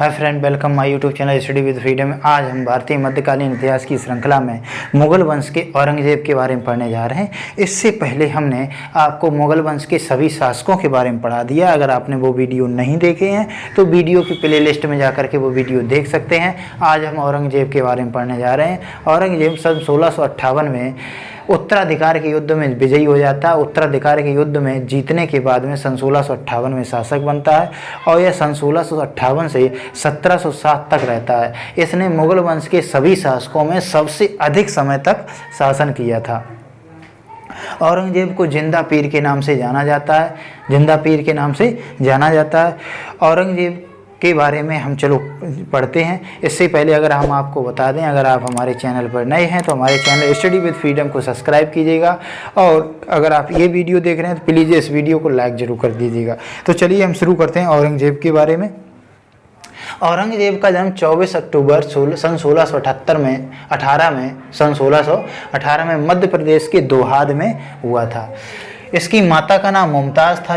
Hi friend, welcome my YouTube channel study with freedom में। आज हम भारतीय मध्यकालीन इतिहास की श्रृंखला में मुगल वंश के औरंगजेब के बारे में पढ़ने जा रहे हैं। इससे पहले हमने आपको मुगल वंश के सभी शासकों के बारे में पढ़ा दिया। अगर आपने वो वीडियो नहीं देखे हैं तो वीडियो की प्लेलिस्ट में जाकर के वो वीडियो देख सकते हैं। आज हम औरंगजेब के बारे में पढ़ने जा रहे हैं। औरंगजेब सन 1658 में उत्तराधिकार के युद्ध में विजयी हो जाता है। उत्तराधिकार के युद्ध में जीतने के बाद में सन 1658 में शासक बनता है और यह सन 1658 से 1707 तक रहता है। इसने मुगल वंश के सभी शासकों में सबसे अधिक समय तक शासन किया था। औरंगजेब को जिंदा पीर के नाम से जाना जाता है। जिंदा पीर के नाम से जाना जाता है। औरंगजेब के बारे में हम चलो पढ़ते हैं। इससे पहले अगर हम आपको बता दें, अगर आप हमारे चैनल पर नए हैं तो हमारे चैनल स्टडी विद फ्रीडम को सब्सक्राइब कीजिएगा और अगर आप ये वीडियो देख रहे हैं तो प्लीज़ इस वीडियो को लाइक ज़रूर कर दीजिएगा। तो चलिए हम शुरू करते हैं औरंगजेब के बारे में। औरंगजेब का जन्म 24 अक्टूबर सन 1618 में मध्य प्रदेश के दोहाद में हुआ था। इसकी माता का नाम मुमताज़ था,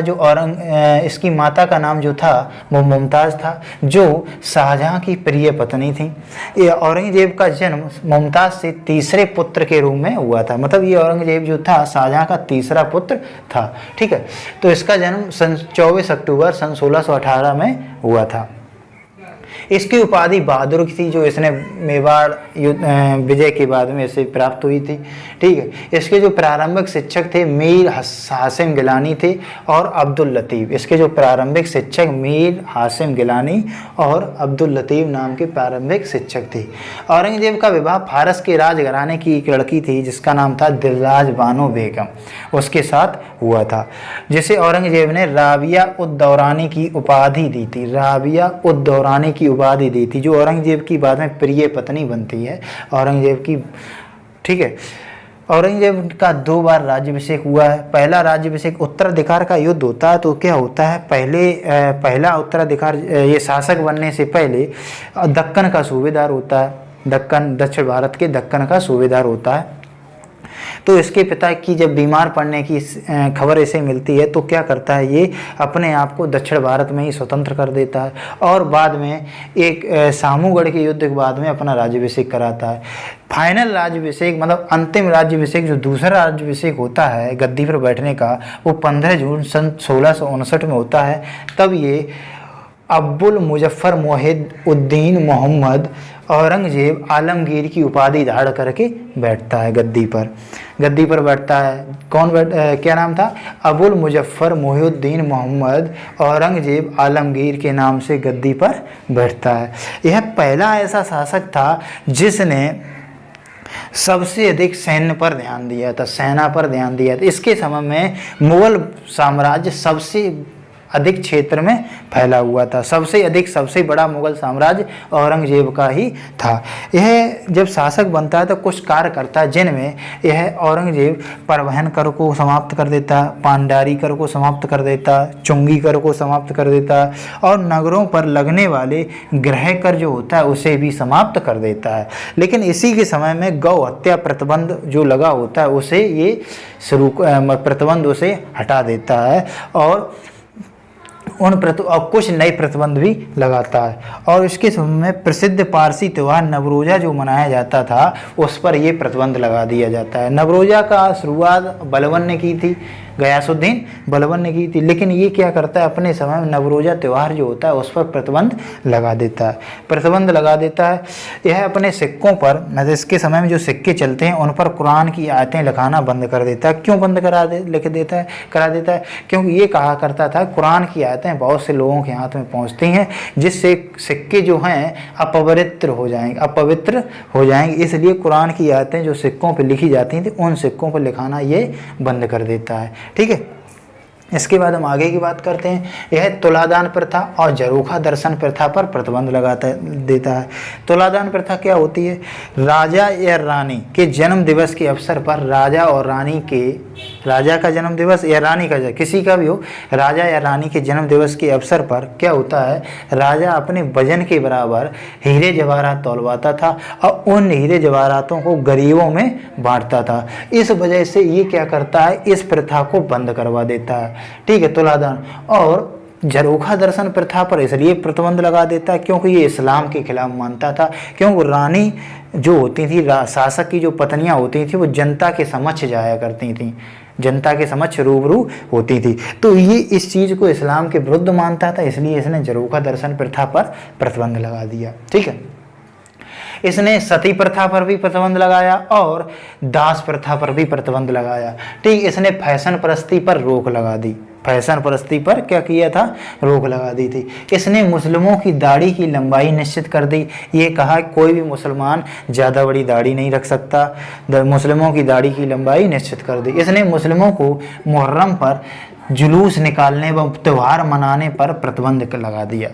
इसकी माता का नाम जो था वो मुमताज़ था, जो शाहजहां की प्रिय पत्नी थी। ये औरंगजेब का जन्म मुमताज़ से तीसरे पुत्र के रूप में हुआ था। मतलब ये औरंगजेब जो था शाहजहां का तीसरा पुत्र था। ठीक है, तो इसका जन्म सन 24 अक्टूबर सन 1618 में हुआ था। इसकी उपाधि बहादुर की थी, जो इसने मेवाड़ विजय के बाद में इसे प्राप्त हुई थी। ठीक है, इसके जो प्रारंभिक शिक्षक थे मीर हासिम गिलानी थे और अब्दुल लतीफ़। इसके जो प्रारंभिक शिक्षक मीर हासिम गिलानी और अब्दुल लतीफ़ नाम के प्रारंभिक शिक्षक थे। औरंगजेब का विवाह फारस के राजघराने की एक लड़की थी जिसका नाम था दिलराज बानो बेगम, उसके साथ हुआ था, जिसे औरंगजेब ने राबिया उद दौरानी की उपाधि दी थी। राबिया उद दौरानी की उपाधि दी थी, जो औरंगजेब की बाद में प्रिय पत्नी बनती है औरंगजेब की। ठीक है, औरंगजेब का 2 बार राज्याभिषेक हुआ है। पहला राज्याभिषेक उत्तराधिकार का युद्ध होता है तो क्या होता है, पहला उत्तराधिकार ये शासक बनने से पहले दक्कन का सूबेदार होता है। दक्कन दक्षिण भारत के दक्कन का सूबेदार होता है। तो इसके पिता की जब बीमार पड़ने की खबर इसे मिलती है तो क्या करता है, ये अपने आप को दक्षिण भारत में ही स्वतंत्र कर देता है और बाद में एक सामूगढ़ के युद्ध के बाद में अपना राज्याभिषेक कराता है। फाइनल राज्याभिषेक मतलब अंतिम राज्याभिषेक, जो दूसरा राज्याभिषेक होता है गद्दी पर बैठने का, वो 15 जून सन 1659 में होता है। तब ये अब्बुल मुजफ्फर मोहिउद्दीन मोहम्मद औरंगजेब आलमगीर की उपाधि धारण करके बैठता है गद्दी पर बैठता है। क्या नाम था? अबुल मुजफ्फर मोहिउद्दीन मोहम्मद औरंगजेब आलमगीर के नाम से गद्दी पर बैठता है। यह पहला ऐसा शासक था जिसने सबसे अधिक सैन्य पर ध्यान दिया था, सेना पर ध्यान दिया था। इसके समय में मुगल साम्राज्य सबसे अधिक क्षेत्र में फैला हुआ था। सबसे बड़ा मुगल साम्राज्य औरंगजेब का ही था। यह जब शासक बनता है तो कुछ कार्य करता है, जिनमें यह औरंगजेब परिवहन कर को समाप्त कर देता है, पांडारी कर को समाप्त कर देता है, चुंगी कर को समाप्त कर देता है और नगरों पर लगने वाले गृह कर जो होता है उसे भी समाप्त कर देता है। लेकिन इसी के समय में गौ हत्या प्रतिबंध जो लगा होता है उसे ये प्रतिबंध उसे हटा देता है और कुछ नए प्रतिबंध भी लगाता है। और इसके समय में प्रसिद्ध पारसी त्यौहार नवरोजा जो मनाया जाता था उस पर यह प्रतिबंध लगा दिया जाता है। नवरोजा का शुरुआत बलबन ने की थी, गयासुद्दीन बलबन ने की थी, लेकिन ये क्या करता है, अपने समय में नवरोजा त्यौहार जो होता है उस पर प्रतिबंध लगा देता है। यह अपने सिक्कों पर, इसके समय में जो सिक्के चलते हैं उन पर कुरान की आयतें लिखाना बंद कर देता है। क्यों बंद करा देता है? क्योंकि ये कहा करता था कुरान की आयतें बहुत से लोगों के हाथ में पहुंचती हैं जिससे सिक्के जो हैं अपवित्र हो जाएंगे। इसलिए कुरान की आयतें जो सिक्कों पर लिखी जाती थी उन सिक्कों पर लिखाना ये बंद कर देता है। ठीक है, इसके बाद हम आगे की बात करते हैं। यह तुलादान प्रथा और झरोखा दर्शन प्रथा पर प्रतिबंध देता है। तुलादान प्रथा क्या होती है? राजा या रानी के जन्म दिवस के अवसर पर राजा का जन्म दिवस या रानी का, किसी का भी हो, राजा या रानी के जन्म दिवस के अवसर पर क्या होता है, राजा अपने वजन के बराबर हीरे जवाहरात तौलवाता था और उन हीरे जवाहरातों को गरीबों में बांटता था। इस वजह से ये क्या करता है, इस प्रथा को बंद करवा देता है। ठीक है, तुलादान। और झरोखा दर्शन प्रथा पर इसलिए प्रतिबंध लगा देता है क्योंकि ये इस्लाम के खिलाफ मानता था। क्योंकि रानी जो होती थी, शासक की जो पत्नियां होती थी, वो जनता के समक्ष जाया करती थी, जनता के समक्ष रूबरू होती थी। तो ये इस चीज़ को इस्लाम के विरुद्ध मानता था, इसलिए इसने झरोखा दर्शन प्रथा पर प्रतिबंध लगा दिया। ठीक है, इसने सती प्रथा पर भी प्रतिबंध लगाया और दास प्रथा पर भी प्रतिबंध लगाया। ठीक, इसने फैशन परस्ती पर रोक लगा दी, फैशन परस्ती पर क्या किया था, रोक लगा दी थी। इसने मुस्लिमों की दाढ़ी की लंबाई निश्चित कर दी। ये कहा कोई भी मुसलमान ज़्यादा बड़ी दाढ़ी नहीं रख सकता, मुस्लिमों की दाढ़ी की लंबाई निश्चित कर दी। इसने मुस्लिमों को मुहर्रम पर जुलूस निकालने व त्यौहार मनाने पर प्रतिबंध लगा दिया।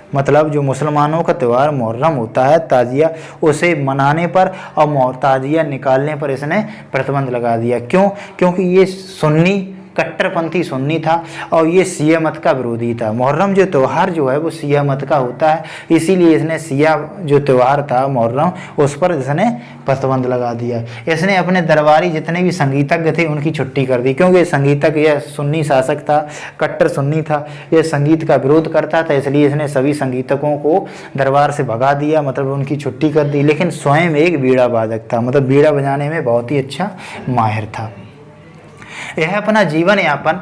मतलब जो मुसलमानों का त्यौहार मुहर्रम होता है, ताजिया, उसे मनाने पर और ताजिया निकालने पर इसने प्रतिबंध लगा दिया। क्यों? क्योंकि ये सुन्नी, कट्टरपंथी सुन्नी था और ये शिया मत का विरोधी था। मुहर्रम जो त्यौहार जो है वो शिया मत का होता है, इसीलिए इसने शिया जो त्यौहार था मुहर्रम, उस पर इसने प्रतिबंध लगा दिया। इसने अपने दरबारी जितने भी संगीतज्ञ थे उनकी छुट्टी कर दी, क्योंकि संगीतज्ञ यह सुन्नी शासक था, कट्टर सुन्नी था, यह संगीत का विरोध करता था, इसलिए इसने सभी संगीतकों को दरबार से भगा दिया, मतलब उनकी छुट्टी कर दी। लेकिन स्वयं एक बीड़ा वादक था, मतलब बीड़ा बजाने में बहुत ही अच्छा माहिर था। यह अपना जीवन यापन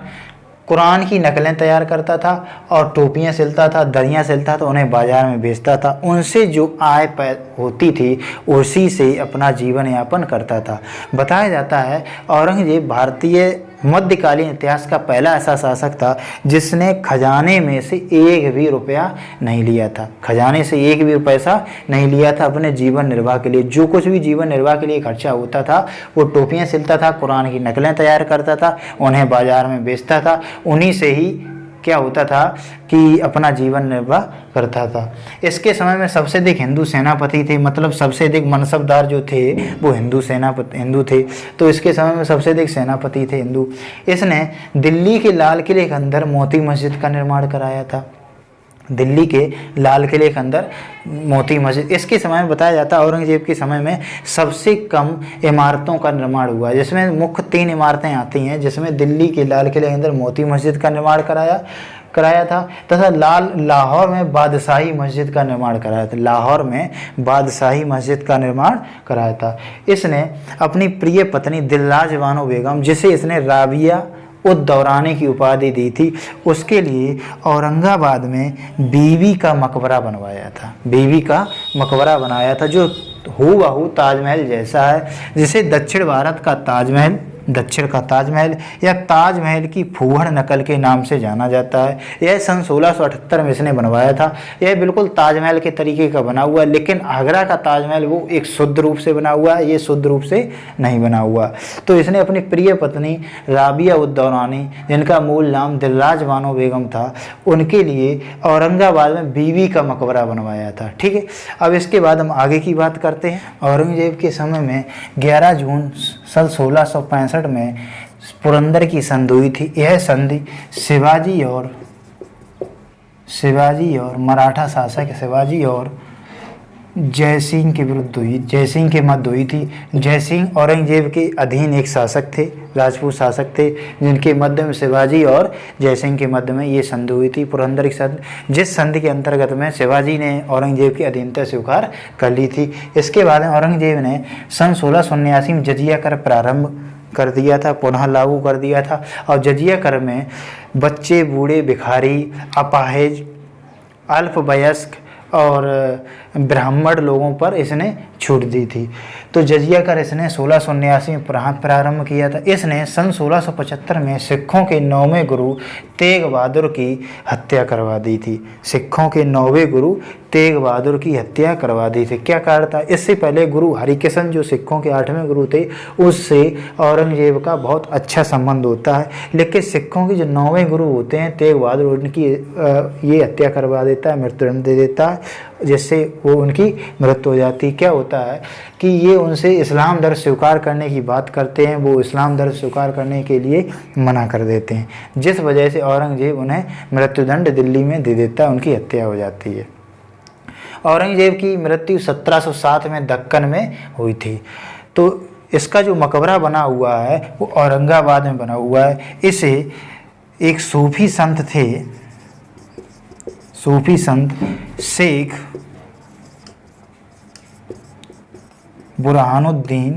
कुरान की नकलें तैयार करता था और टोपियाँ सिलता था, दरियाँ सिलता था, उन्हें बाजार में बेचता था। उनसे जो आय होती थी उसी से अपना जीवन यापन करता था। बताया जाता है औरंगजेब भारतीय मध्यकालीन इतिहास का पहला ऐसा शासक था जिसने खजाने में से एक भी रुपया नहीं लिया था, खजाने से एक भी पैसा नहीं लिया था अपने जीवन निर्वाह के लिए। जो कुछ भी जीवन निर्वाह के लिए खर्चा होता था वो टोपियाँ सिलता था, कुरान की नकलें तैयार करता था, उन्हें बाजार में बेचता था, उन्हीं से ही क्या होता था कि अपना जीवन निर्वाह करता था। इसके समय में सबसे अधिक हिंदू सेनापति थे, मतलब सबसे अधिक मनसबदार जो थे वो हिंदू थे। तो इसके समय में सबसे अधिक सेनापति थे हिंदू। इसने दिल्ली के लाल किले के अंदर मोती मस्जिद का निर्माण कराया था, दिल्ली के लाल किले के अंदर मोती मस्जिद। इसके समय में बताया जाता है औरंगजेब के समय में सबसे कम इमारतों का निर्माण हुआ, जिसमें मुख्य 3 इमारतें आती हैं, जिसमें दिल्ली के लाल किले के अंदर मोती मस्जिद का निर्माण कराया था तथा लाहौर में बादशाही मस्जिद का निर्माण कराया था, लाहौर में बादशाही मस्जिद का निर्माण कराया था। इसने अपनी प्रिय पत्नी दिलराज बानो बेगम, जिसे इसने राबिया उद दौरानी की उपाधि दी थी, उसके लिए औरंगाबाद में बीवी का मकबरा बनवाया था, बीवी का मकबरा बनाया था जो हूबहू ताजमहल जैसा है, जिसे दक्षिण भारत का ताजमहल, दक्षिण का ताजमहल या ताजमहल की फूहड़ नकल के नाम से जाना जाता है। यह सन 1678 में इसने बनवाया था। यह बिल्कुल ताजमहल के तरीके का बना हुआ है, लेकिन आगरा का ताजमहल वो एक शुद्ध रूप से बना हुआ है, ये शुद्ध रूप से नहीं बना हुआ। तो इसने अपनी प्रिय पत्नी राबिया उद दौरानी, जिनका मूल नाम दिलराज बानो बेगम था, उनके लिए औरंगाबाद में बीवी का मकबरा बनवाया था। ठीक है, अब इसके बाद हम आगे की बात करते हैं। औरंगजेब के समय में 11 जून सन 1665 में पुरंदर की संधि हुई थी। यह संधि शिवाजी और मराठा शासक शिवाजी और जयसिंह के विरुद्ध हुई, जयसिंह के मध्य हुई थी। जयसिंह औरंगजेब के अधीन एक शासक थे, राजपूत शासक थे, जिनके मध्य में शिवाजी और जयसिंह के मध्य में ये संधि हुई थी, पुरंदर की संधि, जिस संधि के अंतर्गत में शिवाजी ने औरंगजेब की अधीनता स्वीकार कर ली थी। इसके बाद औरंगजेब ने सन 1679 में जजिया कर प्रारंभ कर दिया था, पुनः लागू कर दिया था, और जजिया कर में बच्चे, बूढ़े, भिखारी, अपाहिज, अल्पवयस्क और ब्राह्मण लोगों पर इसने छूट दी थी। तो जजिया कर इसने 1679 में प्रारंभ किया था। इसने सन 1675 में सिखों के 9वें गुरु तेग बहादुर की हत्या करवा दी थी, सिखों के 9वें गुरु तेग बहादुर की हत्या करवा दी थी। क्या कारण था? इससे पहले गुरु हरिकृष्ण जो सिखों के 8वें गुरु थे, उससे औरंगजेब का बहुत अच्छा संबंध होता है, लेकिन सिखों के जो 9वें गुरु होते हैं तेग बहादुर, उनकी ये हत्या करवा देता है, मृत्युदंड दे देता है, जिससे वो उनकी मृत्यु हो जाती है। क्या होता है कि ये उनसे इस्लाम धर्म स्वीकार करने की बात करते हैं, वो इस्लाम धर्म स्वीकार करने के लिए मना कर देते हैं, जिस वजह से औरंगजेब उन्हें मृत्युदंड दिल्ली में दे देता है, उनकी हत्या हो जाती है। औरंगजेब की मृत्यु 1707 में दक्कन में हुई थी। तो इसका जो मकबरा बना हुआ है वो औरंगाबाद में बना हुआ है। इसे एक सूफी संत थे सूफी संत शेख बुरहानुद्दीन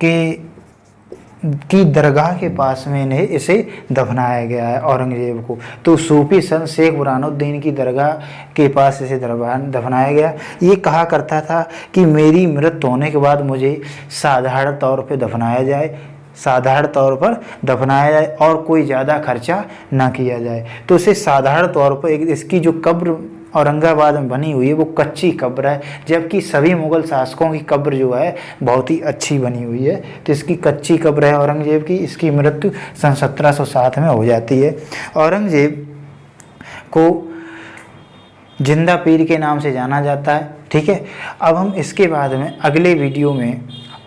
की दरगाह के पास में इन्हें इसे दफनाया गया है औरंगजेब को। तो सूफी संत शेख बुरहानुद्दीन की दरगाह के पास इसे दफनाया गया। ये कहा करता था कि मेरी मृत्यु होने के बाद मुझे साधारण तौर पे दफनाया जाए, साधारण तौर पर दफनाया जाए और कोई ज़्यादा खर्चा ना किया जाए। तो इसे साधारण तौर पर इसकी जो कब्र औरंगाबाद में बनी हुई है वो कच्ची कब्र है, जबकि सभी मुग़ल शासकों की कब्र जो है बहुत ही अच्छी बनी हुई है। तो इसकी कच्ची कब्र है औरंगजेब की। इसकी मृत्यु सन 1707 में हो जाती है। औरंगजेब को जिंदा पीर के नाम से जाना जाता है। ठीक है, अब हम इसके बाद में अगले वीडियो में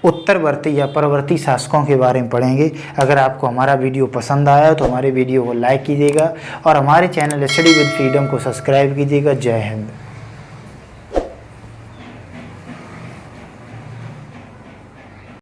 उत्तरवर्ती या परवर्ती शासकों के बारे में पढ़ेंगे। अगर आपको हमारा वीडियो पसंद आया तो हमारे वीडियो को लाइक कीजिएगा और हमारे चैनल स्टडी विद फ्रीडम को सब्सक्राइब कीजिएगा। जय हिंद।